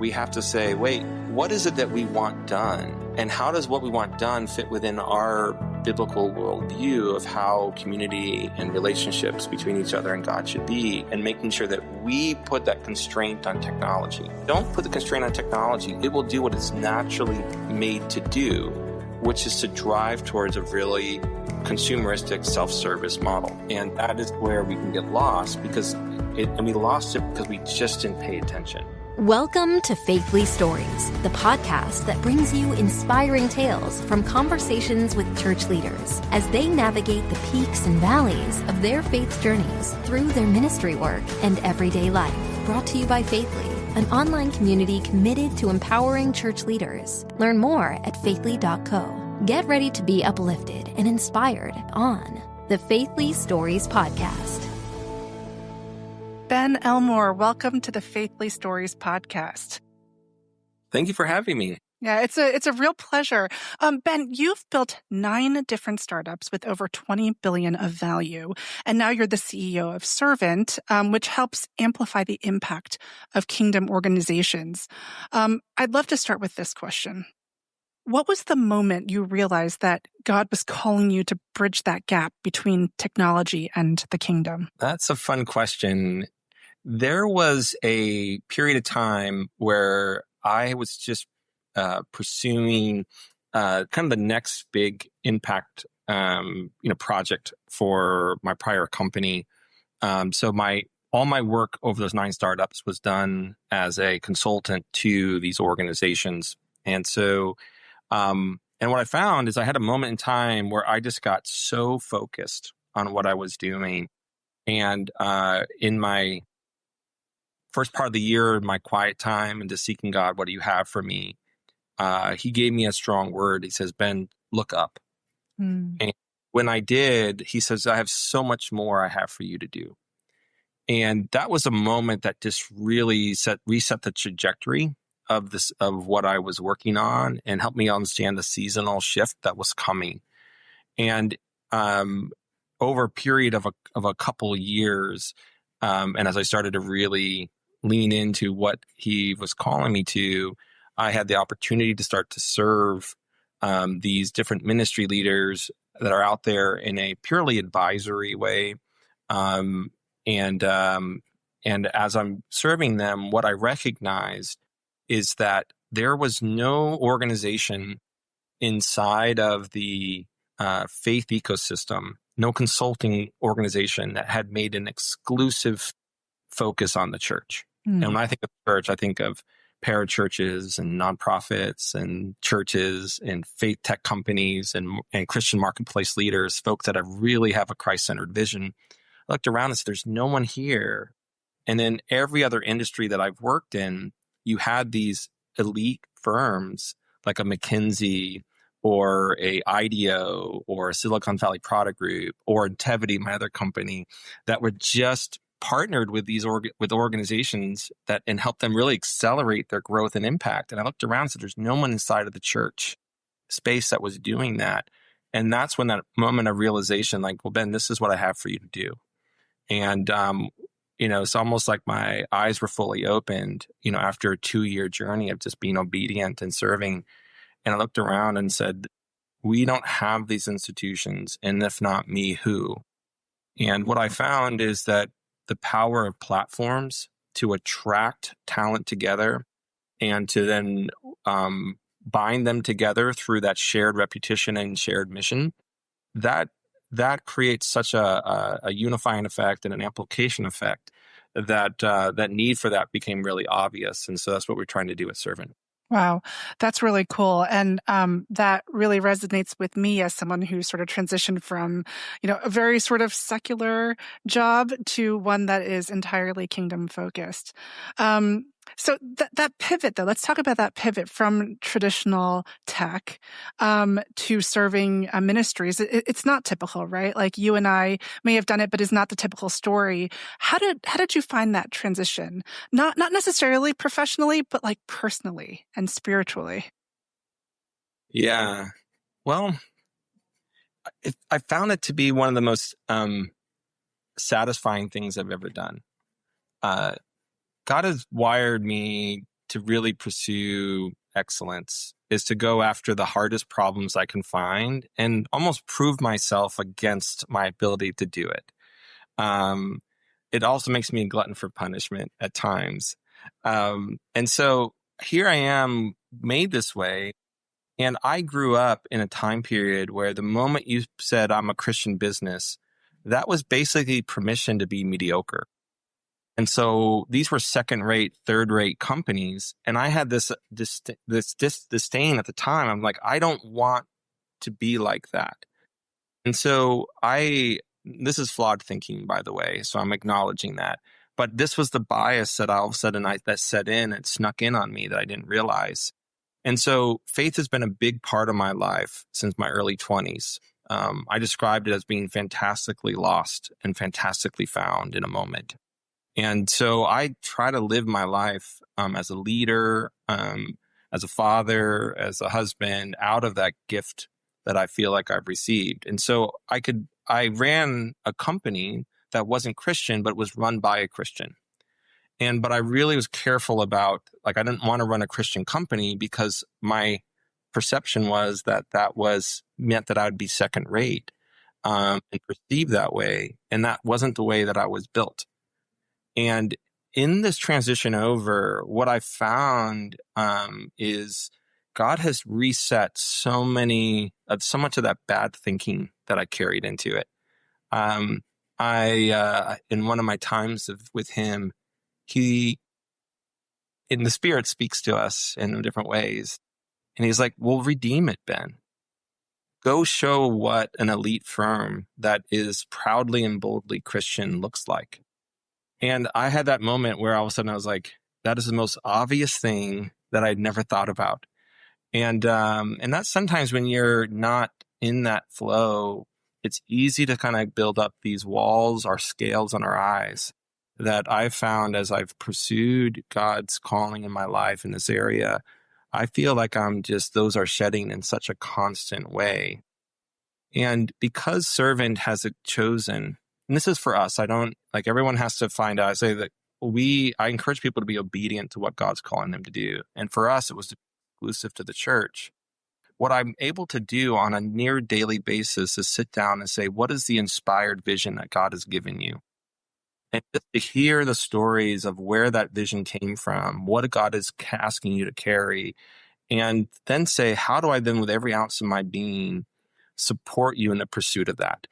we have to say, wait, what is it that we want done? And how does what we want done fit within our biblical worldview of how community and relationships between each other and God should be, and making sure that we put that constraint on technology. Don't put the constraint on technology. It will do what it's naturally made to do, which is to drive towards a really consumeristic self-service model. And that is where we can get lost and we lost it because we just didn't pay attention. Welcome to Faithly Stories, the podcast that brings you inspiring tales from conversations with church leaders as they navigate the peaks and valleys of their faith journeys through their ministry work and everyday life. Brought to you by Faithly, an online community committed to empowering church leaders. Learn more at faithly.co. Get ready to be uplifted and inspired on the Faithly Stories podcast. Ben Elmore, welcome to the Faithly Stories podcast. Thank you for having me. Yeah, it's a real pleasure. Ben, you've built 9 different startups with over $20 billion of value, and now you're the CEO of Servant, which helps amplify the impact of kingdom organizations. I'd love to start with this question. What was the moment you realized that God was calling you to bridge that gap between technology and the kingdom? That's a fun question. There was a period of time where I was just pursuing kind of the next big impact, project for my prior company. So all my work over those 9 startups was done as a consultant to these organizations, and so. And what I found is I had a moment in time where I just got so focused on what I was doing. And in my first part of the year, my quiet time and just seeking God, what do you have for me? He gave me a strong word. He says, Ben, look up. And when I did, he says, I have so much more I have for you to do. And that was a moment that just really reset the trajectory of what I was working on and helped me understand the seasonal shift that was coming. And over a period of a couple of years, and as I started to really lean into what he was calling me to, I had the opportunity to start to serve these different ministry leaders that are out there in a purely advisory way. And as I'm serving them, what I recognized is that there was no organization inside of the faith ecosystem, no consulting organization that had made an exclusive focus on the church. And when I think of church, I think of parachurches and nonprofits and churches and faith tech companies and Christian marketplace leaders, folks that really have a Christ-centered vision. I looked around and said, there's no one here. And in every other industry that I've worked in, you had these elite firms like a McKinsey or a IDEO or a Silicon Valley Product Group or Intevity, my other company, that were just partnered with these with organizations and helped them really accelerate their growth and impact. And I looked around and said, there's no one inside of the church space that was doing that. And that's when that moment of realization, like, well, Ben, this is what I have for you to do. And it's almost like my eyes were fully opened, after a 2-year journey of just being obedient and serving. And I looked around and said, we don't have these institutions, and if not me, who? And what I found is that the power of platforms to attract talent together and to then bind them together through that shared repetition and shared mission, that creates such a unifying effect and an amplification effect that need for that became really obvious. And so that's what we're trying to do at Servant. Wow, that's really cool. And that really resonates with me as someone who sort of transitioned from, a very sort of secular job to one that is entirely kingdom focused. So that pivot, though, let's talk about that pivot from traditional tech to serving ministries. It's not typical, right? Like you and I may have done it, but it's not the typical story. How did you find that transition? Not necessarily professionally, but like personally and spiritually. Yeah. Well, I found it to be one of the most satisfying things I've ever done. God has wired me to really pursue excellence is to go after the hardest problems I can find and almost prove myself against my ability to do it. It also makes me a glutton for punishment at times. And so here I am, made this way. And I grew up in a time period where the moment you said I'm a Christian business, that was basically permission to be mediocre. And so these were second-rate, third-rate companies. And I had this disdain at the time. I'm like, I don't want to be like that. And so this is flawed thinking, by the way, so I'm acknowledging that. But this was the bias that all of a sudden that set in and snuck in on me that I didn't realize. And so faith has been a big part of my life since my early 20s. I described it as being fantastically lost and fantastically found in a moment. And so I try to live my life as a leader, as a father, as a husband, out of that gift that I feel like I've received. And so I ran a company that wasn't Christian, but was run by a Christian. But I really was careful about, like, I didn't want to run a Christian company because my perception was that meant that I would be second rate, and perceived that way. And that wasn't the way that I was built. And in this transition over, what I found is God has reset so much of that bad thinking that I carried into it. In one of my times with him, he, in the Spirit, speaks to us in different ways. And he's like, well, redeem it, Ben. Go show what an elite firm that is proudly and boldly Christian looks like. And I had that moment where all of a sudden I was like, that is the most obvious thing that I'd never thought about. And that's sometimes when you're not in that flow, it's easy to kind of build up these walls or scales on our eyes that I've found as I've pursued God's calling in my life in this area. I feel like those are shedding in such a constant way. And because servant has chosen, and this is for us, everyone has to find out. I say that I encourage people to be obedient to what God's calling them to do. And for us, it was exclusive to the church. What I'm able to do on a near daily basis is sit down and say, what is the inspired vision that God has given you? And just to hear the stories of where that vision came from, what God is asking you to carry, and then say, how do I then, with every ounce of my being, support you in the pursuit of that?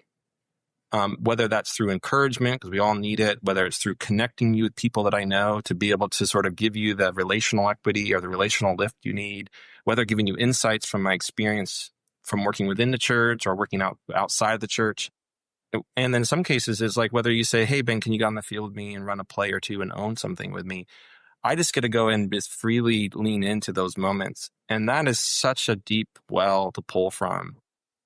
Whether that's through encouragement, because we all need it, whether it's through connecting you with people that I know to be able to sort of give you the relational equity or the relational lift you need, whether giving you insights from my experience from working within the church or working outside the church. And then in some cases, it's like whether you say, hey, Ben, can you get on the field with me and run a play or two and own something with me? I just get to go and just freely lean into those moments. And that is such a deep well to pull from.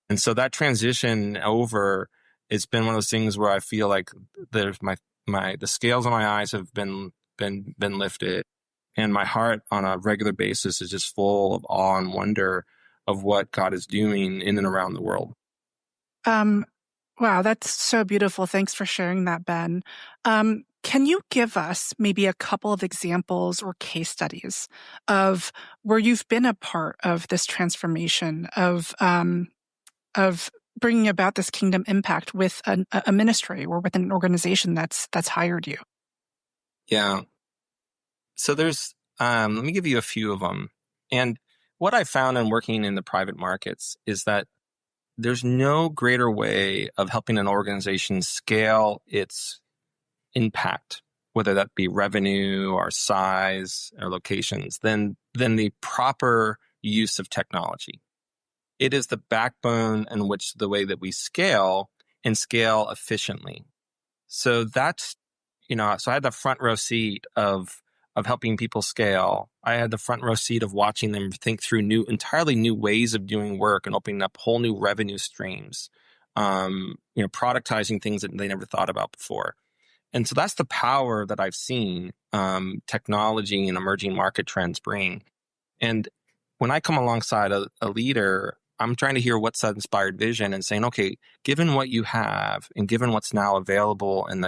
And so that transition over, it's been one of those things where I feel like there's the scales on my eyes have been lifted, and my heart on a regular basis is just full of awe and wonder of what God is doing in and around the world. Wow, that's so beautiful. Thanks for sharing that, Ben. Can you give us maybe a couple of examples or case studies of where you've been a part of this transformation of bringing about this kingdom impact with a ministry or with an organization that's hired you? Yeah. So there's, let me give you a few of them. And what I found in working in the private markets is that there's no greater way of helping an organization scale its impact, whether that be revenue or size or locations, than the proper use of technology. It is the backbone in which the way that we scale and scale efficiently. So that's, so I had the front row seat of helping people scale. I had the front row seat of watching them think through entirely new ways of doing work and opening up whole new revenue streams, productizing things that they never thought about before. And so that's the power that I've seen technology and emerging market trends bring. And when I come alongside a leader, I'm trying to hear what's that inspired vision and saying, okay, given what you have and given what's now available in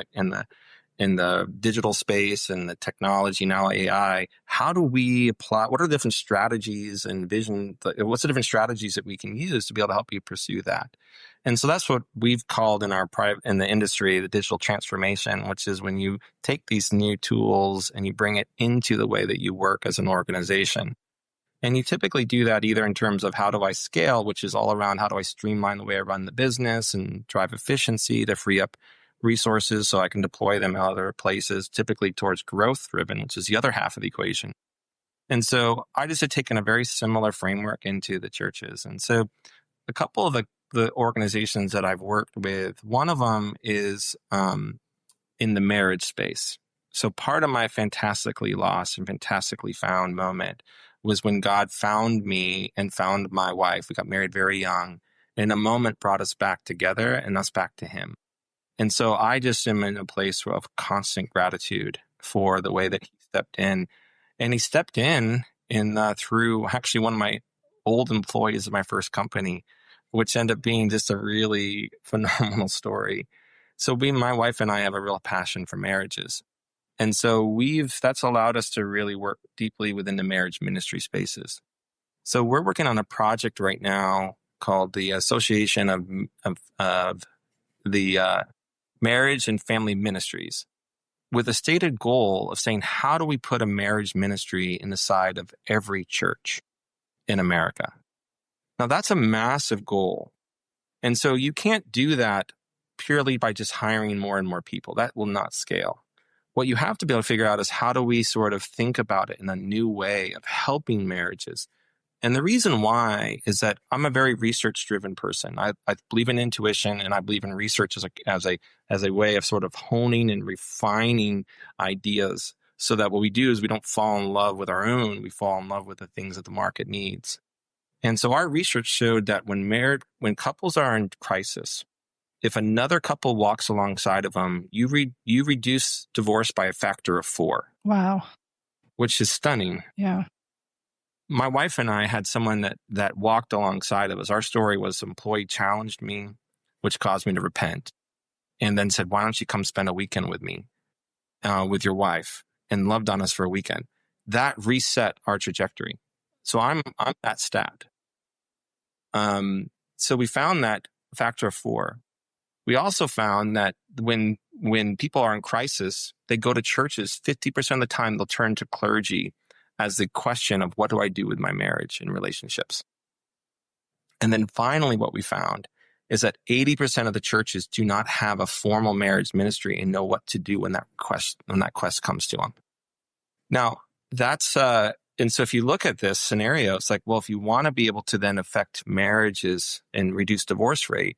the digital space and the technology, now AI, how do we apply, what are the different strategies and vision, what's the different strategies that we can use to be able to help you pursue that? And so that's what we've called in the industry, the digital transformation, which is when you take these new tools and you bring it into the way that you work as an organization. And you typically do that either in terms of how do I scale, which is all around how do I streamline the way I run the business and drive efficiency to free up resources so I can deploy them in other places, typically towards growth driven, which is the other half of the equation. And so I just had taken a very similar framework into the churches. And so a couple of the organizations that I've worked with, one of them is in the marriage space. So part of my fantastically lost and fantastically found moment was when God found me and found my wife. We got married very young, and in a moment brought us back together and us back to him. And so I just am in a place of constant gratitude for the way that he stepped in. And he stepped in through actually one of my old employees of my first company, which ended up being just a really phenomenal story. So my wife and I have a real passion for marriages. And so that's allowed us to really work deeply within the marriage ministry spaces. So we're working on a project right now called the Association of the Marriage and Family Ministries, with a stated goal of saying, how do we put a marriage ministry in the side of every church in America? Now, that's a massive goal. And so you can't do that purely by just hiring more and more people. That will not scale. What you have to be able to figure out is how do we sort of think about it in a new way of helping marriages. And the reason why is that I'm a very research-driven person. I believe in intuition, and I believe in research as a way of sort of honing and refining ideas, so that what we do is we don't fall in love with our own, we fall in love with the things that the market needs. And so our research showed that when couples are in crisis, if another couple walks alongside of them, you reduce divorce by a factor of 4. Wow. Which is stunning. Yeah. My wife and I had someone that walked alongside of us. Our story was an employee challenged me, which caused me to repent, and then said, why don't you come spend a weekend with me, with your wife, and loved on us for a weekend. That reset our trajectory. So I'm that stat. So we found that factor of 4. We also found that when people are in crisis, they go to churches. 50% of the time, they'll turn to clergy as the question of what do I do with my marriage and relationships. And then finally, what we found is that 80% of the churches do not have a formal marriage ministry and know what to do when that quest comes to them. Now, that's and so if you look at this scenario, it's like, well, if you want to be able to then affect marriages and reduce divorce rate,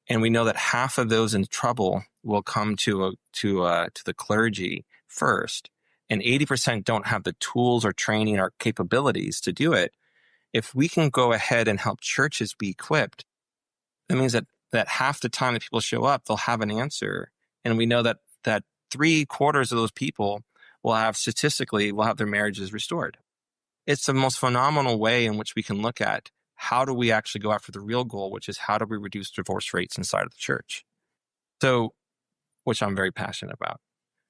and we know that half of those in trouble will come to the clergy first, and 80% don't have the tools or training or capabilities to do it. If we can go ahead and help churches be equipped, that means that half the time that people show up, they'll have an answer. And we know that 3/4 of those people will have their marriages restored. It's the most phenomenal way in which we can look at how do we actually go after the real goal, which is how do we reduce divorce rates inside of the church? So, which I'm very passionate about.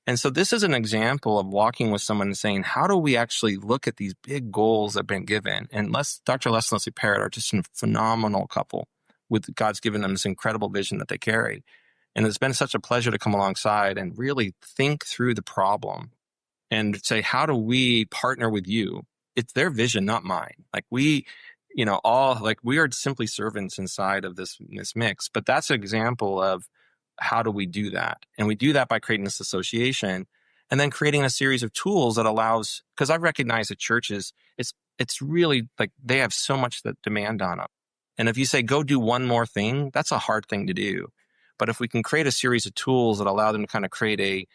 And so this is an example of walking with someone and saying, how do we actually look at these big goals that have been given? And Dr. Les and Leslie Parrott are just a phenomenal couple with God's given them this incredible vision that they carry. And it's been such a pleasure to come alongside and really think through the problem and say, how do we partner with you? It's their vision, not mine. Like we are simply servants inside of this mix. But that's an example of how do we do that? And we do that by creating this association and then creating a series of tools that allows, because I recognize that churches, it's really like they have so much that demand on them. And if you say, go do one more thing, that's a hard thing to do. But if we can create a series of tools that allow them to kind of create a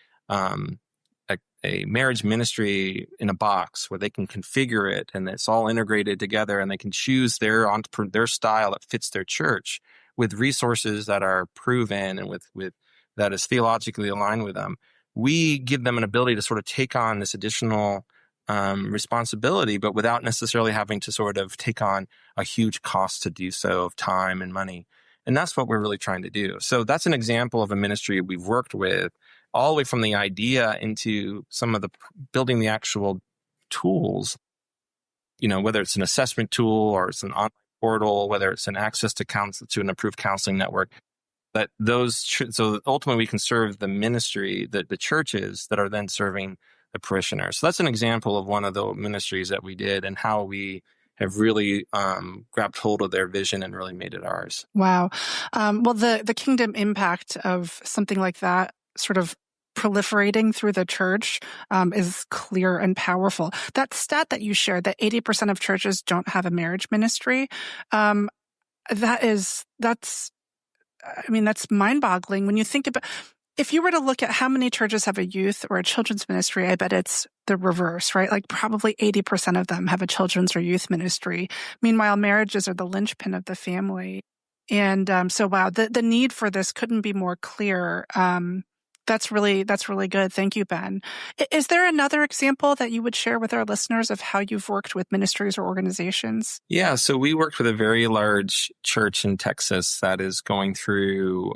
marriage ministry in a box where they can configure it and it's all integrated together and they can choose their style that fits their church with resources that are proven and with that is theologically aligned with them, we give them an ability to sort of take on this additional responsibility, but without necessarily having to sort of take on a huge cost to do so of time and money. And that's what we're really trying to do. So that's an example of a ministry we've worked with. all the way from the idea into some of the building the actual tools, whether it's an assessment tool or it's an online portal, whether it's an access to an approved counseling network, that so ultimately we can serve the ministry, the churches that are then serving the parishioners. So that's an example of one of the ministries that we did and how we have really grabbed hold of their vision and really made it ours. Wow. Well, the kingdom impact of something like that sort of proliferating through the church is clear and powerful. That stat that you shared, that 80% of churches don't have a marriage ministry, that's mind-boggling when you think about. If you were to look at how many churches have a youth or a children's ministry, I bet it's the reverse, right? Like probably 80% of them have a children's or youth ministry. Meanwhile, marriages are the linchpin of the family. And so, wow, the need for this couldn't be more clear. That's really good. Thank you, Ben. Is there another example that you would share with our listeners of how you've worked with ministries or organizations? Yeah, so we worked with a very large church in Texas that is going through,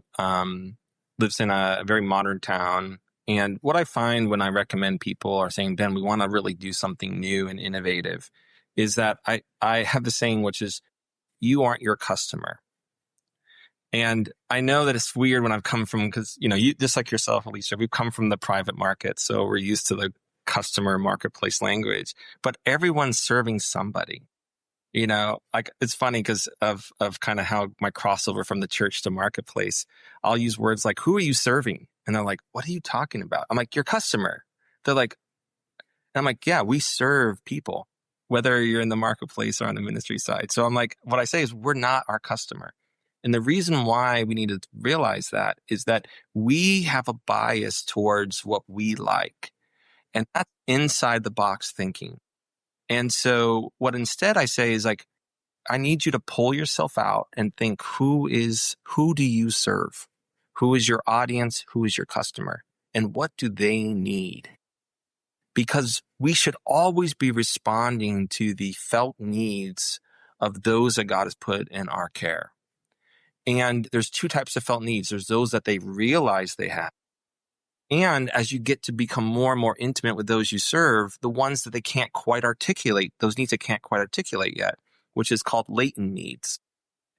lives in a very modern town. And what I find when I recommend people are saying, Ben, we want to really do something new and innovative, is that I have the saying, which is, you aren't your customer. And I know that it's weird when I've come from, because, you just like yourself, Alicia, we've come from the private market. So we're used to the customer marketplace language, but everyone's serving somebody. Like it's funny because of kind of how my crossover from the church to marketplace, I'll use words like, who are you serving? And they're like, what are you talking about? I'm like, your customer. They're like, and I'm like, yeah, we serve people, whether you're in the marketplace or on the ministry side. So I'm like, what I say is we're not our customer. And the reason why we need to realize that is that we have a bias towards what we like. And that's inside the box thinking. And so what instead I say is like, I need you to pull yourself out and think, who do you serve? Who is your audience? Who is your customer? And what do they need? Because we should always be responding to the felt needs of those that God has put in our care. And there's two types of felt needs. There's those that they realize they have. And as you get to become more and more intimate with those you serve, the ones that they can't quite articulate, those needs they can't quite articulate yet, which is called latent needs.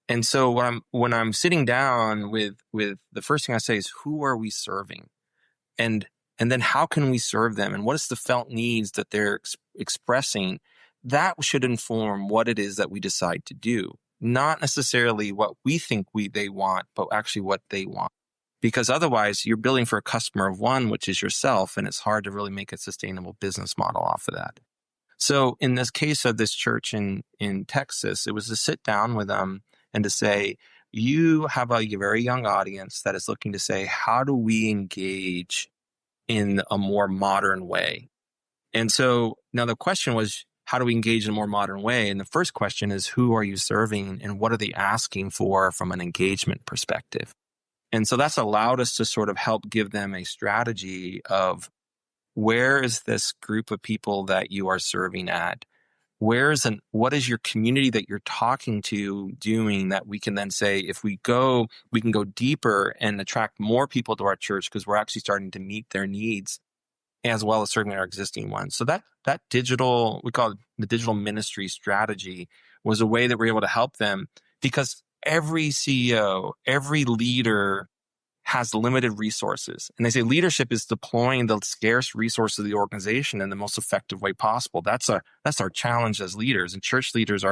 And so when I'm sitting down with the first thing I say is, who are we serving? And then how can we serve them? And what is the felt needs that they're expressing? That should inform what it is that we decide to do. Not necessarily what we think they want, but actually what they want. Because otherwise you're building for a customer of one, which is yourself, and it's hard to really make a sustainable business model off of that. So in this case of this church in Texas, it was to sit down with them and to say, you have a very young audience that is looking to say, how do we engage in a more modern way? And so now the question was, how do we engage in a more modern way? And the first question is, who are you serving and what are they asking for from an engagement perspective? And so that's allowed us to sort of help give them a strategy of, where is this group of people that you are serving at? What is your community that you're talking to doing that we can then say, if we can go deeper and attract more people to our church because we're actually starting to meet their needs as well as serving our existing ones. So that digital, we call it the digital ministry strategy, was a way that we're able to help them, because every CEO, every leader has limited resources. And they say leadership is deploying the scarce resources of the organization in the most effective way possible. That's our challenge as leaders, and church leaders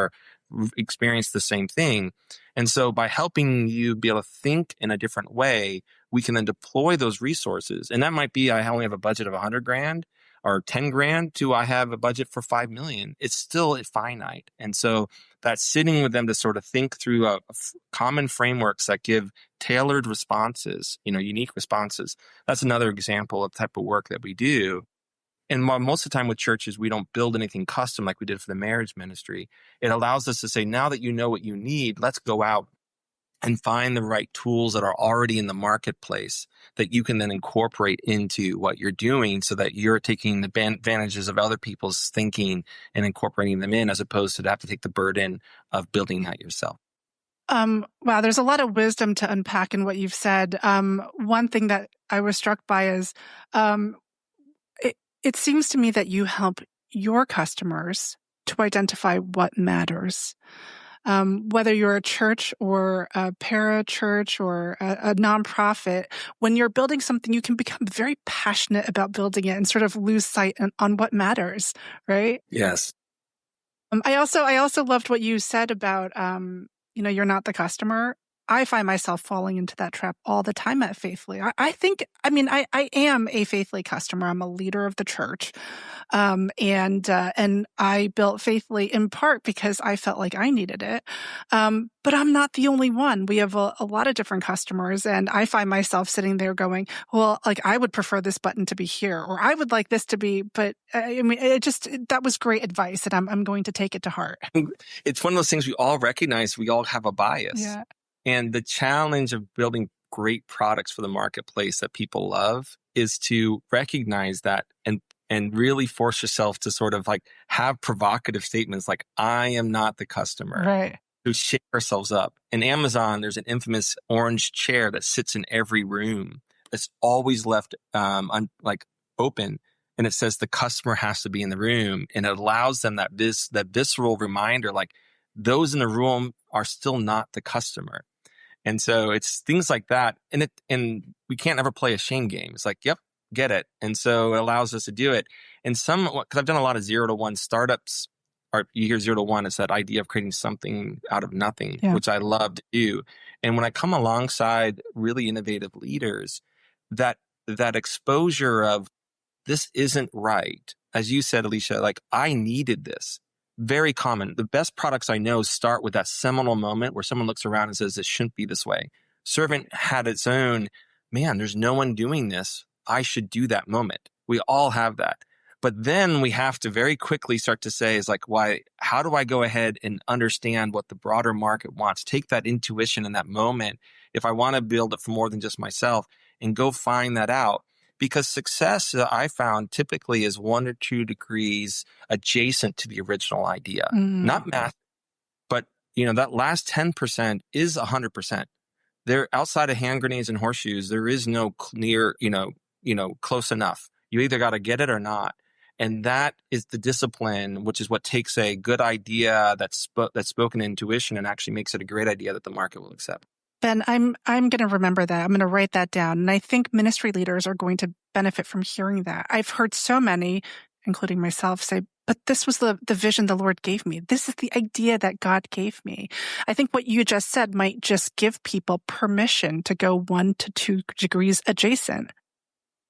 experience the same thing. And so by helping you be able to think in a different way, we can then deploy those resources. And that might be, I only have a budget of $100,000 or $10,000 to I have a budget for $5 million. It's still finite. And so that's sitting with them to sort of think through common frameworks that give tailored responses, unique responses. That's another example of the type of work that we do. And most of the time with churches, we don't build anything custom like we did for the marriage ministry. It allows us to say, now that you know what you need, let's go out and find the right tools that are already in the marketplace that you can then incorporate into what you're doing, so that you're taking the advantages of other people's thinking and incorporating them in, as opposed to have to take the burden of building that yourself. Wow, there's a lot of wisdom to unpack in what you've said. One thing that I was struck by is um, it seems to me that you help your customers to identify what matters. Whether you're a church or a para-church or a nonprofit, when you're building something, you can become very passionate about building it and sort of lose sight on what matters, right? Yes. I also loved what you said about, you're not the customer. I find myself falling into that trap all the time at Faithfully. I am a Faithfully customer. I'm a leader of the church. And I built Faithfully in part because I felt like I needed it. But I'm not the only one. We have a lot of different customers, and I find myself sitting there going, well, like I would prefer this button to be here, or I would like this to be, but that was great advice, and I'm going to take it to heart. It's one of those things we all recognize. We all have a bias. Yeah. And the challenge of building great products for the marketplace that people love is to recognize that and really force yourself to sort of like have provocative statements like, I am not the customer. Right. To shake ourselves up. In Amazon, there's an infamous orange chair that sits in every room that's always left open. And it says the customer has to be in the room. And it allows them that visceral reminder, like those in the room are still not the customer. And so it's things like that. And we can't ever play a shame game. It's like, yep, get it. And so it allows us to do it. And because I've done a lot of 0 to 1 startups, or you hear 0 to 1, it's that idea of creating something out of nothing, which I love to do. And when I come alongside really innovative leaders, that exposure of this isn't right, as you said, Alicia, like I needed this. Very common. The best products I know start with that seminal moment where someone looks around and says, this shouldn't be this way. Servant had its own, man, there's no one doing this. I should do that moment. We all have that. But then we have to very quickly start to say, how do I go ahead and understand what the broader market wants? Take that intuition in that moment, if I want to build it for more than just myself, and go find that out. Because success, I found, typically is 1 or 2 degrees adjacent to the original idea. Not math, but that last 10% is 100%. They're outside of hand grenades and horseshoes. There is no clear, close enough. You either got to get it or not. And that is the discipline, which is what takes a good idea that's spoken intuition and actually makes it a great idea that the market will accept. Ben, I'm going to remember that. I'm going to write that down. And I think ministry leaders are going to benefit from hearing that. I've heard so many, including myself, say, but this was the vision the Lord gave me. This is the idea that God gave me. I think what you just said might just give people permission to go 1 to 2 degrees adjacent.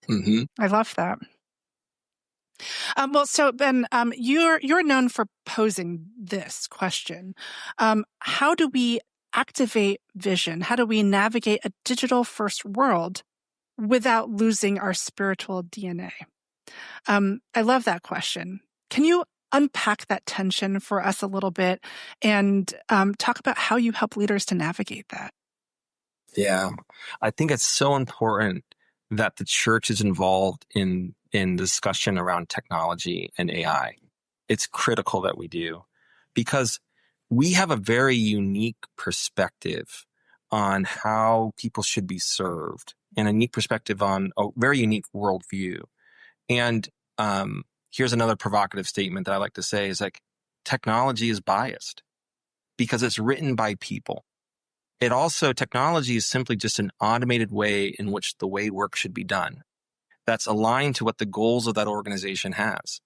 Mm-hmm. I love that. So Ben, you're known for posing this question. How do we activate vision? How do we navigate a digital first world without losing our spiritual DNA? I love that question. Can you unpack that tension for us a little bit and talk about how you help leaders to navigate that? Yeah, I think it's so important that the church is involved in discussion around technology and AI. It's critical that we do, because we have a very unique perspective on how people should be served, and a unique perspective on a very unique worldview. And here's another provocative statement that I like to say is like, technology is biased because it's written by people. Technology is simply just an automated way in which the way work should be done. That's aligned to what the goals of that organization has.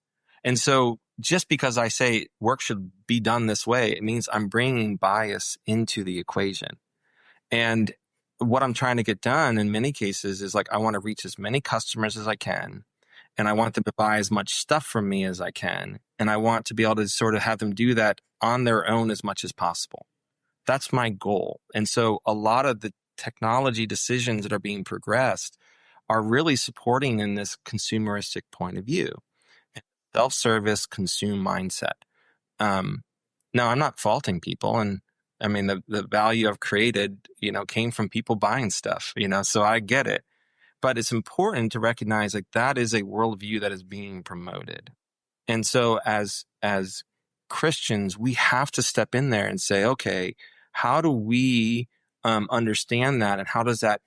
And so just because I say work should be done this way, it means I'm bringing bias into the equation. And what I'm trying to get done in many cases is like, I want to reach as many customers as I can. And I want them to buy as much stuff from me as I can. And I want to be able to sort of have them do that on their own as much as possible. That's my goal. And so a lot of the technology decisions that are being progressed are really supporting in this consumeristic point of view, self-service consume mindset. Now, I'm not faulting people. And I mean, the value I've created, came from people buying stuff, so I get it. But it's important to recognize like that is a worldview that is being promoted. And so as Christians, we have to step in there and say, okay, how do we understand that, and how does that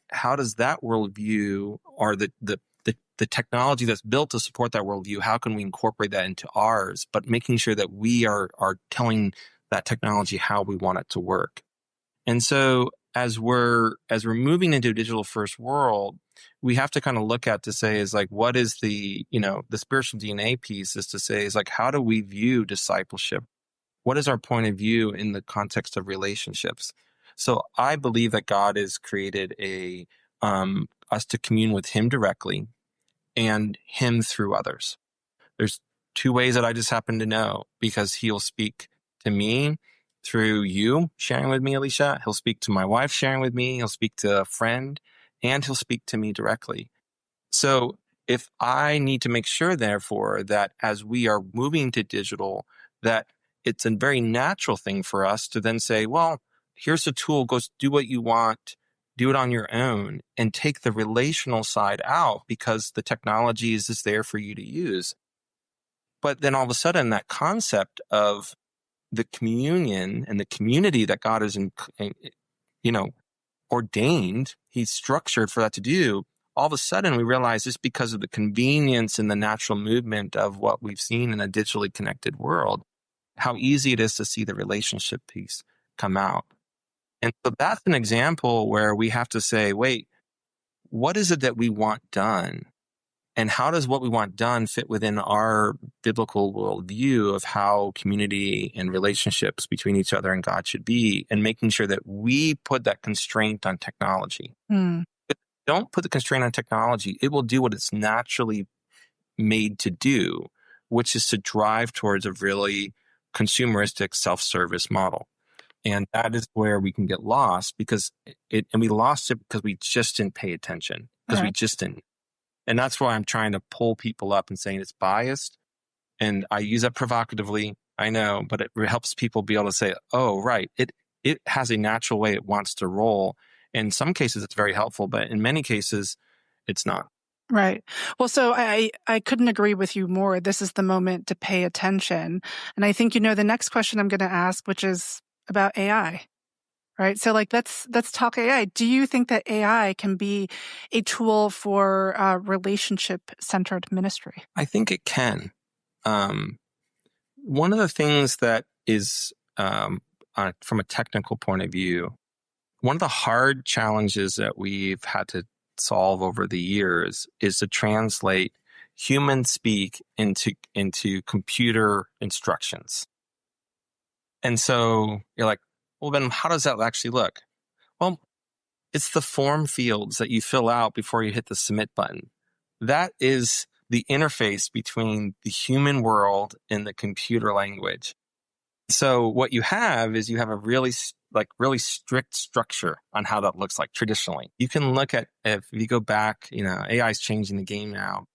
worldview, or the technology that's built to support that worldview, how can we incorporate that into ours, but making sure that we are telling that technology how we want it to work. And so as we're moving into a digital first world, we have to kind of look at to say is like, what is the spiritual DNA piece is to say is like, how do we view discipleship? What is our point of view in the context of relationships? So I believe that God has created us to commune with him directly and him through others. There's two ways that I just happen to know, because he'll speak to me through you sharing with me, Alicia. He'll speak to my wife sharing with me. He'll speak to a friend, and he'll speak to me directly. So if I need to make sure, therefore, that as we are moving to digital, that it's a very natural thing for us to then say, well, here's the tool, go do what you want, do it on your own, and take the relational side out, because the technology is just there for you to use. But then all of a sudden, that concept of the communion and the community that God has, ordained, he's structured for that to do, all of a sudden we realize just because of the convenience and the natural movement of what we've seen in a digitally connected world, how easy it is to see the relationship piece come out. And so that's an example where we have to say, wait, what is it that we want done? And how does what we want done fit within our biblical worldview of how community and relationships between each other and God should be, and making sure that we put that constraint on technology. If we don't put the constraint on technology, it will do what it's naturally made to do, which is to drive towards a really consumeristic self-service model. And that is where we can get lost, because and we lost it because we just didn't pay attention, because we just didn't. And that's why I'm trying to pull people up and saying it's biased. And I use that provocatively, I know, but it helps people be able to say, oh, right, it has a natural way it wants to roll. In some cases, it's very helpful, but in many cases, it's not. Right. Well, so I couldn't agree with you more. This is the moment to pay attention. And I think, the next question I'm going to ask, which is about AI. Right. So let's talk AI. Do you think that AI can be a tool for relationship-centered ministry? I think it can. One of the things that is, from a technical point of view, one of the hard challenges that we've had to solve over the years is to translate human speak into computer instructions. And so you're like, well, then how does that actually look? Well, it's the form fields that you fill out before you hit the submit button. That is the interface between the human world and the computer language. So what you have is you have a really strict structure on how that looks like traditionally. You can look at, if you go back, AI is changing the game now.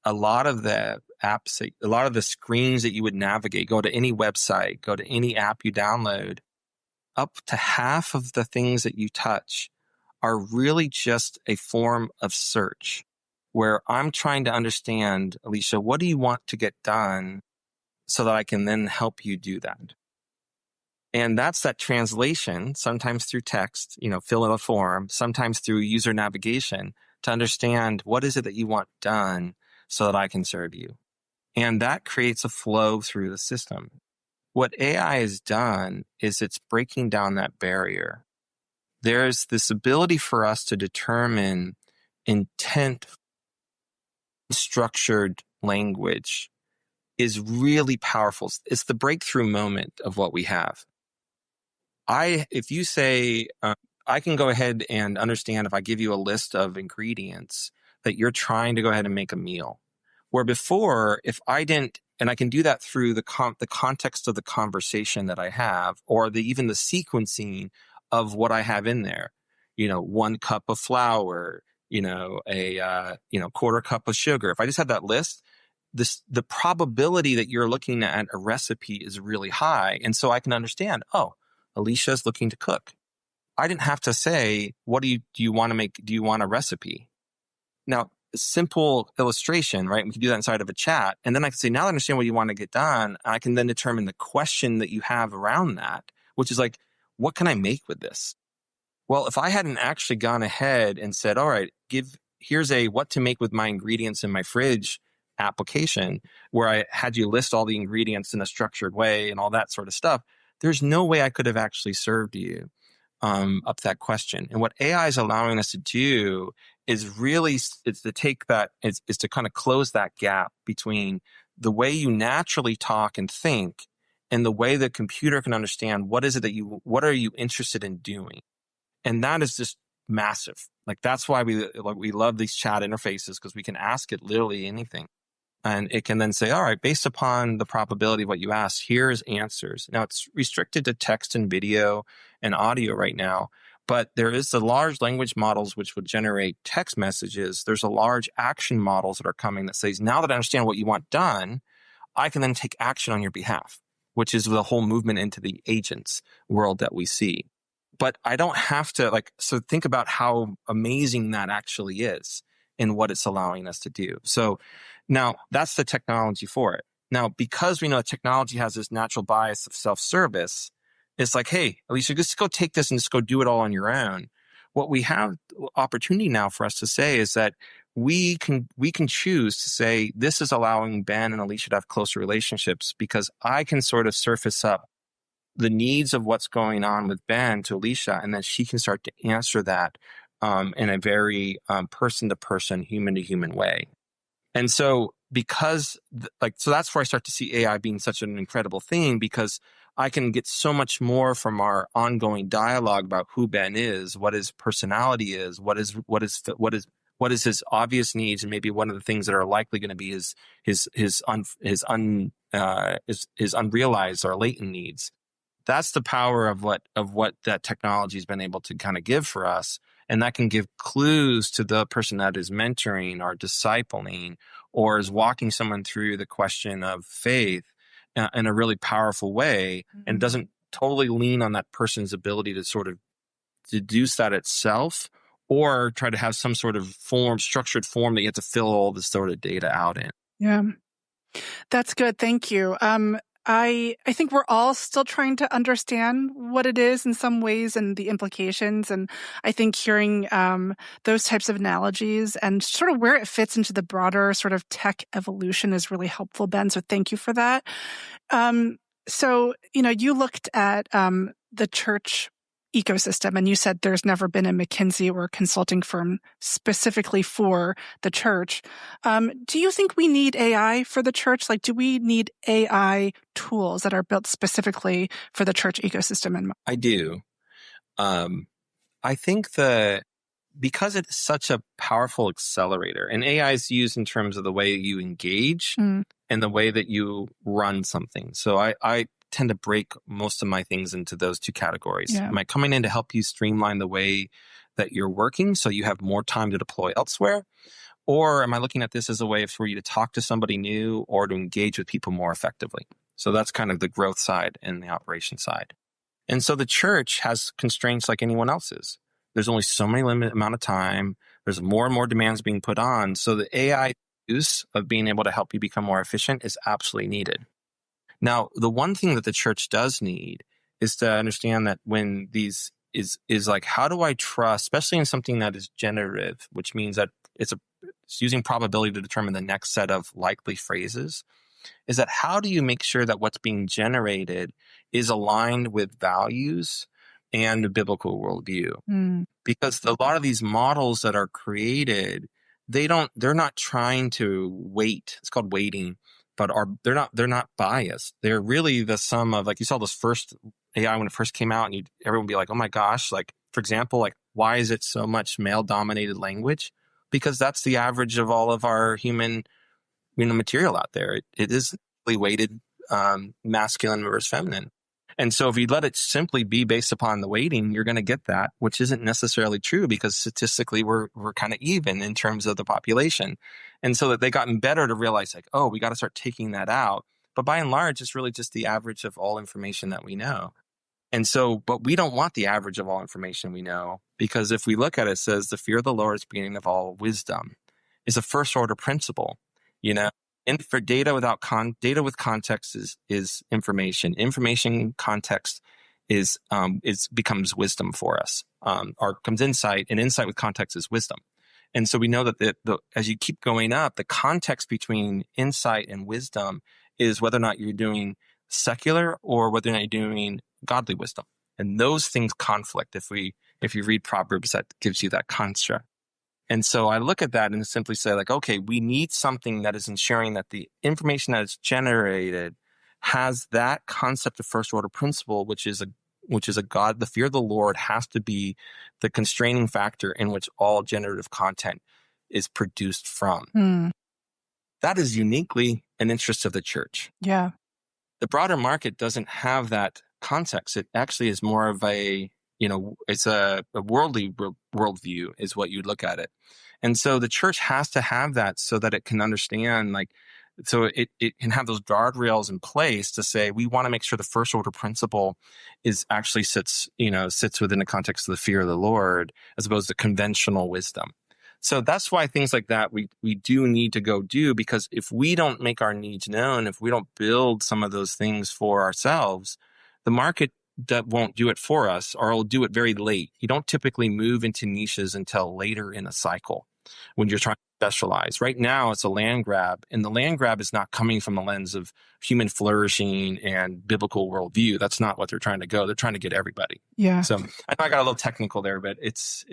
A lot of the apps, a lot of the screens that you would navigate, go to any website, go to any app you download, up to half of the things that you touch are really just a form of search, where I'm trying to understand, Alicia, what do you want to get done so that I can then help you do that? And that's that translation, sometimes through text, fill in a form, sometimes through user navigation, to understand what is it that you want done so that I can serve you. And that creates a flow through the system. What AI has done is it's breaking down that barrier. There's this ability for us to determine intent, structured language is really powerful. It's the breakthrough moment of what we have. If you say, I can go ahead and understand if I give you a list of ingredients that you're trying to go ahead and make a meal. Where before, if I didn't, and I can do that through the context of the conversation that I have, or even the sequencing of what I have in there. 1 cup of flour, a quarter cup of sugar. If I just have that list, the probability that you're looking at a recipe is really high, and so I can understand. Oh, Alicia's looking to cook. I didn't have to say, what do you want to make? Do you want a recipe? Now, simple illustration, right? We can do that inside of a chat. And then I can say, now I understand what you want to get done. I can then determine the question that you have around that, which is like, what can I make with this? Well, if I hadn't actually gone ahead and said, all right, here's a what to make with my ingredients in my fridge application, where I had you list all the ingredients in a structured way and all that sort of stuff, there's no way I could have actually served you up that question. And what AI is allowing us to do is to kind of close that gap between the way you naturally talk and think and the way the computer can understand what are you interested in doing. And that is just massive. Like, that's why we love these chat interfaces, because we can ask it literally anything. And it can then say, all right, based upon the probability of what you asked, here's answers. Now, it's restricted to text and video and audio right now, but there is the large language models which would generate text messages. There's a large action models that are coming that says, now that I understand what you want done, I can then take action on your behalf, which is the whole movement into the agents world that we see. But I don't have to so think about how amazing that actually is and what it's allowing us to do. So now that's the technology for it. Now, because we know technology has this natural bias of self-service, it's like, hey, Alicia, just go take this and just go do it all on your own. What we have opportunity now for us to say is that we can choose to say, this is allowing Ben and Alicia to have closer relationships, because I can sort of surface up the needs of what's going on with Ben to Alicia, and then she can start to answer that in a very person-to-person, human-to-human way. And so so that's where I start to see AI being such an incredible thing, because I can get so much more from our ongoing dialogue about who Ben is, what his personality is, what is his obvious needs, and maybe one of the things that are likely going to be his unrealized or latent needs. That's the power of what that technology has been able to kind of give for us. And that can give clues to the person that is mentoring or discipling or is walking someone through the question of faith in a really powerful way, and doesn't totally lean on that person's ability to sort of deduce that itself, or try to have some sort of structured form that you have to fill all this sort of data out in. Yeah, that's good. Thank you. I think we're all still trying to understand what it is in some ways and the implications. And I think hearing those types of analogies and sort of where it fits into the broader sort of tech evolution is really helpful, Ben. So thank you for that. So, you looked at the church ecosystem, and you said there's never been a McKinsey or consulting firm specifically for the church. Do you think we need AI for the church? Do we need AI tools that are built specifically for the church ecosystem? I do. I think because it's such a powerful accelerator, and AI is used in terms of the way you engage and the way that you run something. So I tend to break most of my things into those two categories. Yeah. Am I coming in to help you streamline the way that you're working so you have more time to deploy elsewhere? Or am I looking at this as a way for you to talk to somebody new or to engage with people more effectively? So that's kind of the growth side and the operation side. And so the church has constraints like anyone else's. There's only so many limited amount of time. There's more and more demands being put on. So the AI use of being able to help you become more efficient is absolutely needed. Now, the one thing that the church does need is to understand that when these is like, how do I trust, especially in something that is generative, which means that it's using probability to determine the next set of likely phrases, is that how do you make sure that what's being generated is aligned with values and the biblical worldview? Because a lot of these models that are created, they're not trying to weight. It's called weighting. But they're not biased. They're really the sum of, like, you saw this first AI when it first came out, and everyone would be like, oh my gosh, like, for example, why is it so much male dominated language? Because that's the average of all of our human, material out there. It is really weighted masculine versus feminine. And so if you let it simply be based upon the weighting, you're going to get that, which isn't necessarily true, because statistically we're kind of even in terms of the population. And so that they gotten better to realize, we got to start taking that out. But by and large, it's really just the average of all information that we know. And so, but we don't want the average of all information we know, because if we look at it, it says the fear of the Lord is the beginning of all wisdom. It's a first order principle, And for data with context is information. Information context becomes wisdom for us, or comes insight, and insight with context is wisdom. And so we know that as you keep going up, the context between insight and wisdom is whether or not you're doing secular or whether or not you're doing godly wisdom. And those things conflict. If you read Proverbs, that gives you that construct. And so I look at that and simply say, like, okay, we need something that is ensuring that the information that is generated has that concept of first order principle, which is a God. The fear of the Lord has to be the constraining factor in which all generative content is produced from. That is uniquely an interest of the church. Yeah. The broader market doesn't have that context. It actually is more of it's a worldly worldview is what you'd look at it. And so the church has to have that so that it can understand, so it can have those guardrails in place to say, we want to make sure the first order principle is actually sits within the context of the fear of the Lord, as opposed to conventional wisdom. So that's why things like that we do need to go do, because if we don't make our needs known, if we don't build some of those things for ourselves, the market that won't do it for us, or will do it very late. You don't typically move into niches until later in a cycle when you're trying to specialize. Right now, it's a land grab, and the land grab is not coming from the lens of human flourishing and biblical worldview. That's not what they're trying to go. They're trying to get everybody. Yeah. So I know I got a little technical there, but it's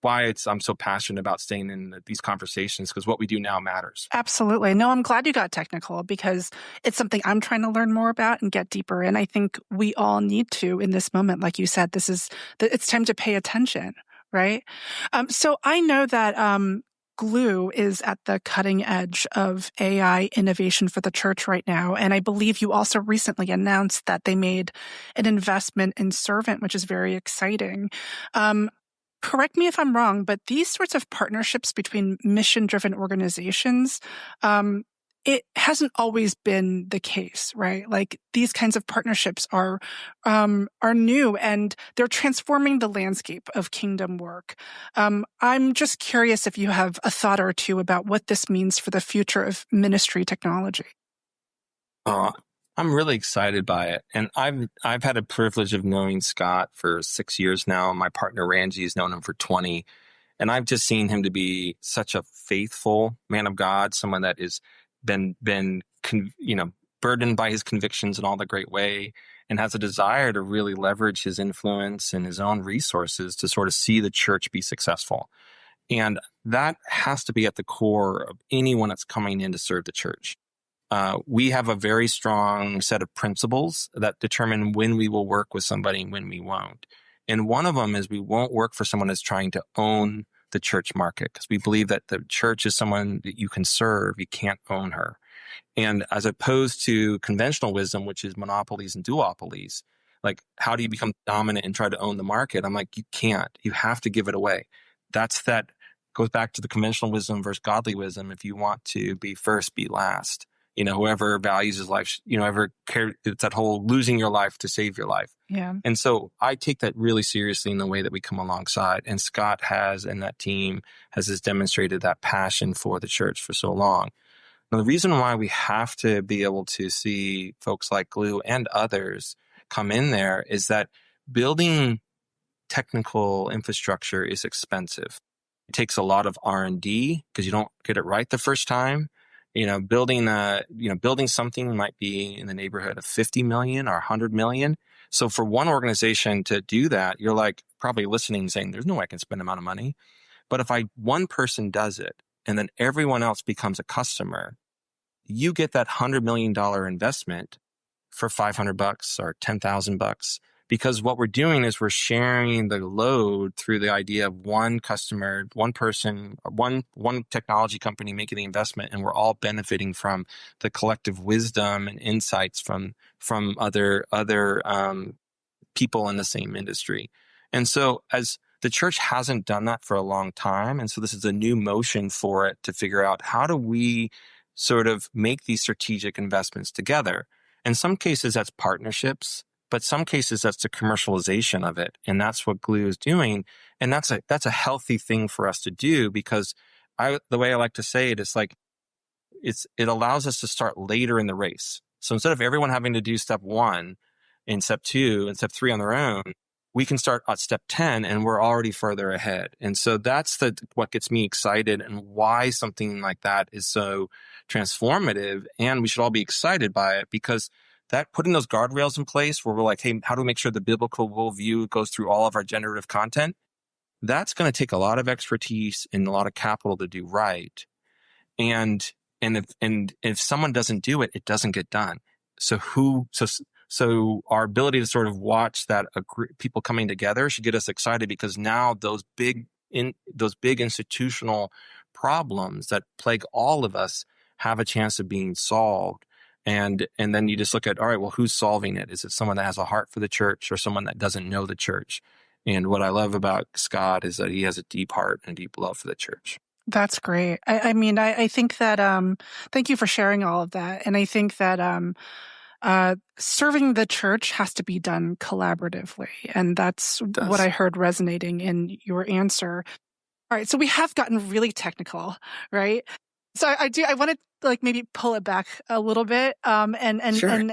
why I'm so passionate about staying in these conversations, because what we do now matters. Absolutely. No, I'm glad you got technical, because it's something I'm trying to learn more about and get deeper in. I think we all need to in this moment. Like you said, it's time to pay attention, right? So I know that Glue is at the cutting edge of AI innovation for the church right now. And I believe you also recently announced that they made an investment in Servant, which is very exciting. Correct me if I'm wrong, but these sorts of partnerships between mission-driven organizations, it hasn't always been the case, right? Like, these kinds of partnerships are new, and they're transforming the landscape of kingdom work. I'm just curious if you have a thought or two about what this means for the future of ministry technology. I'm really excited by it. And I've had a privilege of knowing Scott for 6 years now. My partner, Ranji, has known him for 20. And I've just seen him to be such a faithful man of God, someone that has been burdened by his convictions in all the great way, and has a desire to really leverage his influence and his own resources to sort of see the church be successful. And that has to be at the core of anyone that's coming in to serve the church. We have a very strong set of principles that determine when we will work with somebody and when we won't. And one of them is we won't work for someone that's trying to own the church market, because we believe that the church is someone that you can serve. You can't own her. And as opposed to conventional wisdom, which is monopolies and duopolies, like, how do you become dominant and try to own the market? I'm like, you can't. You have to give it away. That goes back to the conventional wisdom versus godly wisdom. If you want to be first, be last. Whoever values his life, it's that whole losing your life to save your life. Yeah. And so I take that really seriously in the way that we come alongside. And Scott has, and that team has demonstrated that passion for the church for so long. Now, the reason why we have to be able to see folks like Glue and others come in there is that building technical infrastructure is expensive. It takes a lot of R&D because you don't get it right the first time. Building something might be in the neighborhood of 50 million or 100 million. So for one organization to do that, you're like probably listening saying, there's no way I can spend the amount of money. But if one person does it and then everyone else becomes a customer, you get that $100 million investment for $500 or $10,000. Because what we're doing is we're sharing the load through the idea of one customer, one person, or one technology company making the investment, and we're all benefiting from the collective wisdom and insights from other people in the same industry. And so as the church hasn't done that for a long time, and so this is a new motion for it to figure out, how do we sort of make these strategic investments together? In some cases, that's partnerships. But some cases, that's the commercialization of it. And that's what Glue is doing. And that's a healthy thing for us to do, because the way I like to say it is like, it allows us to start later in the race. So instead of everyone having to do step one, in step 2 and step 3 on their own, we can start at step 10 and we're already further ahead. And so that's what gets me excited and why something like that is so transformative. And we should all be excited by it, because that putting those guardrails in place where we're like, hey, how do we make sure the biblical worldview goes through all of our generative content? That's going to take a lot of expertise and a lot of capital to do right. And if someone doesn't do it, it doesn't get done. So our ability to sort of watch that people coming together should get us excited, because now those big institutional problems that plague all of us have a chance of being solved. And then you just look at, all right, well, who's solving it? Is it someone that has a heart for the church or someone that doesn't know the church? And what I love about Scott is that he has a deep heart and a deep love for the church. That's great. I mean, I think that, thank you for sharing all of that. And I think that, serving the church has to be done collaboratively. And that's what I heard resonating in your answer. All right. So we have gotten really technical, right? So I want to maybe pull it back a little bit, and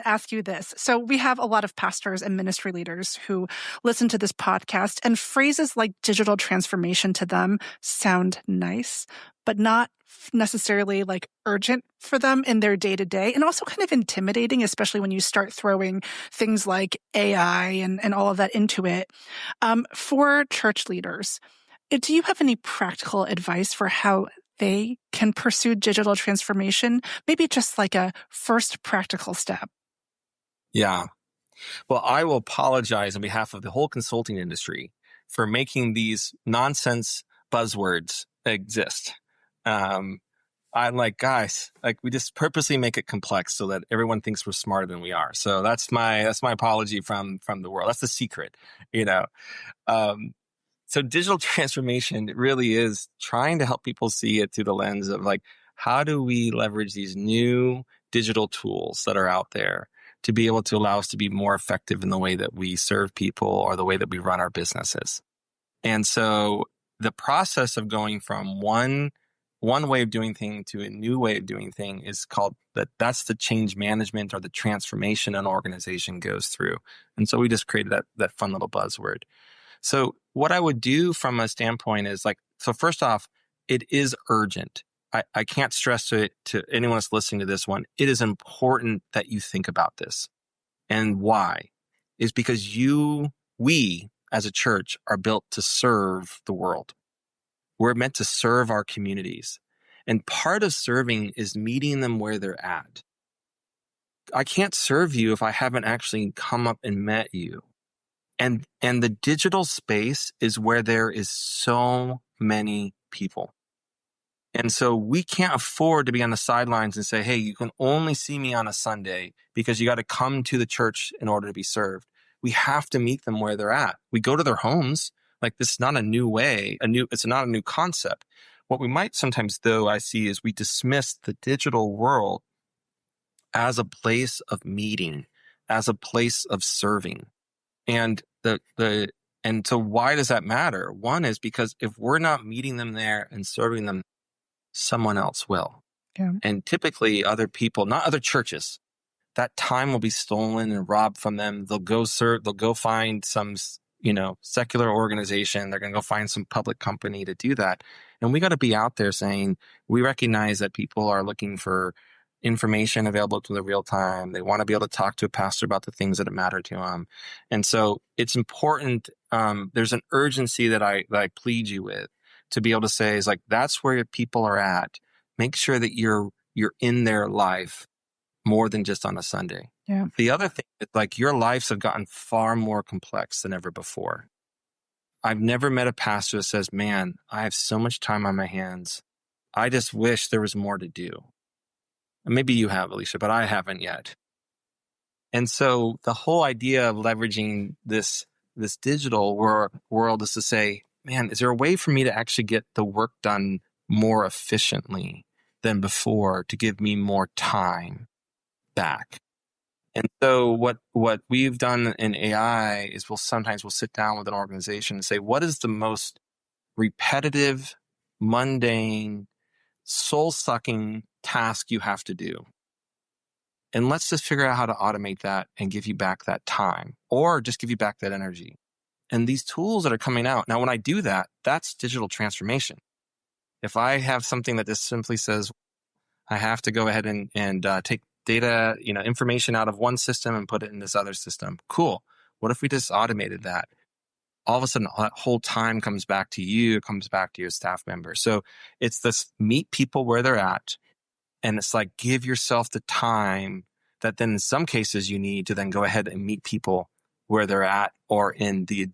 ask you this. So we have a lot of pastors and ministry leaders who listen to this podcast, and phrases like digital transformation to them sound nice, but not necessarily urgent for them in their day to day, and also kind of intimidating, especially when you start throwing things like AI and all of that into it. For church leaders, do you have any practical advice for how they can pursue digital transformation? Maybe just like a first practical step. Yeah. Well, I will apologize on behalf of the whole consulting industry for making these nonsense buzzwords exist. I'm like, guys, we just purposely make it complex so that everyone thinks we're smarter than we are. So that's my apology from the world. That's the secret, So digital transformation really is trying to help people see it through the lens of how do we leverage these new digital tools that are out there to be able to allow us to be more effective in the way that we serve people or the way that we run our businesses. And so the process of going from one way of doing thing to a new way of doing thing is called that's the change management or the transformation an organization goes through. And so we just created that fun little buzzword. So what I would do from a standpoint is so first off, it is urgent. I can't stress it to anyone that's listening to this one. It is important that you think about this. And why? Is because we as a church are built to serve the world. We're meant to serve our communities. And part of serving is meeting them where they're at. I can't serve you if I haven't actually come up and met you. And the digital space is where there is so many people. And so we can't afford to be on the sidelines and say, hey, you can only see me on a Sunday because you got to come to the church in order to be served. We have to meet them where they're at. We go to their homes. This is not a new way, it's not a new concept. What we might sometimes, though, I see is we dismiss the digital world as a place of meeting, as a place of serving. And and so why does that matter? One is because if we're not meeting them there and serving them, someone else will. Yeah. And typically other people, not other churches, that time will be stolen and robbed from them. They'll go find some, secular organization. They're going to go find some public company to do that. And we got to be out there saying, we recognize that people are looking for information available to them real time. They want to be able to talk to a pastor about the things that matter to them. And so it's important. There's an urgency that I plead you with to be able to say is that's where your people are at. Make sure that you're in their life more than just on a Sunday. Yeah. The other thing is your lives have gotten far more complex than ever before. I've never met a pastor that says, man, I have so much time on my hands. I just wish there was more to do. Maybe you have, Alicia, but I haven't yet. And so the whole idea of leveraging this digital world is to say, man, is there a way for me to actually get the work done more efficiently than before to give me more time back? And so what we've done in AI is we'll sit down with an organization and say, what is the most repetitive, mundane, soul-sucking task you have to do? And let's just figure out how to automate that and give you back that time, or just give you back that energy. And these tools that are coming out, now when I do that, that's digital transformation. If I have something that just simply says, I have to go ahead and take data, information out of one system and put it in this other system. Cool. What if we just automated that? All of a sudden, that whole time comes back to you, it comes back to your staff member. So it's this meet people where they're at. And it's like, give yourself the time that then in some cases you need to then go ahead and meet people where they're at or in the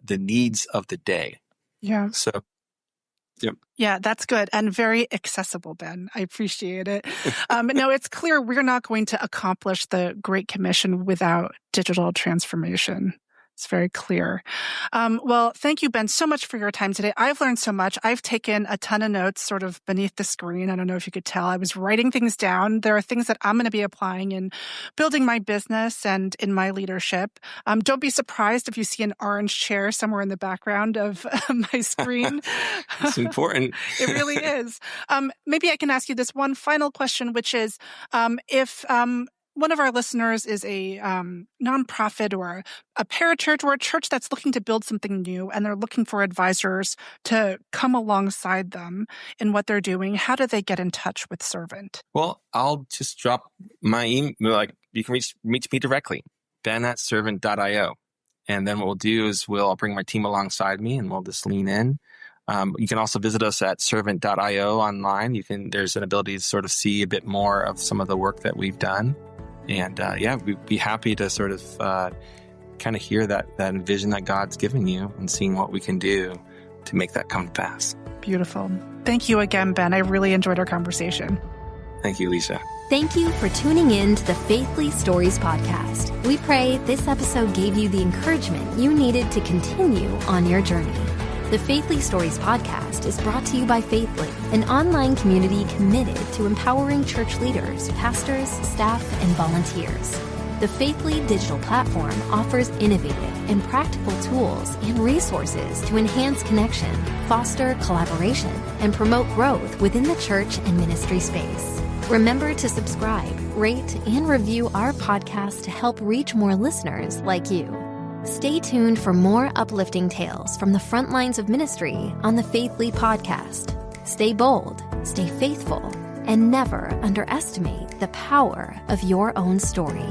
needs of the day. Yeah. So, yep. Yeah, that's good and very accessible, Ben. I appreciate it. No, it's clear we're not going to accomplish the Great Commission without digital transformation. It's very clear. Well, thank you, Ben, so much for your time today. I've learned so much. I've taken a ton of notes sort of beneath the screen. I don't know if you could tell. I was writing things down. There are things that I'm going to be applying in building my business and in my leadership. Don't be surprised if you see an orange chair somewhere in the background of my screen. It's important. It really is. Maybe I can ask you this one final question, which is if one of our listeners is a nonprofit or a parachurch or a church that's looking to build something new and they're looking for advisors to come alongside them in what they're doing, how do they get in touch with Servant? Well, I'll just drop my email. Like, you can reach me directly, ben@servant.io. And then what we'll do is I'll bring my team alongside me and we'll just lean in. You can also visit us at servant.io online. There's an ability to sort of see a bit more of some of the work that we've done. And we'd be happy to sort of kind of hear that vision that God's given you and seeing what we can do to make that come to pass. Beautiful. Thank you again, Ben. I really enjoyed our conversation. Thank you, Alicia. Thank you for tuning in to the Faithly Stories podcast. We pray this episode gave you the encouragement you needed to continue on your journey. The Faithly Stories podcast is brought to you by Faithly, an online community committed to empowering church leaders, pastors, staff, and volunteers. The Faithly digital platform offers innovative and practical tools and resources to enhance connection, foster collaboration, and promote growth within the church and ministry space. Remember to subscribe, rate, and review our podcast to help reach more listeners like you. Stay tuned for more uplifting tales from the front lines of ministry on the Faithly podcast. Stay bold, stay faithful, and never underestimate the power of your own story.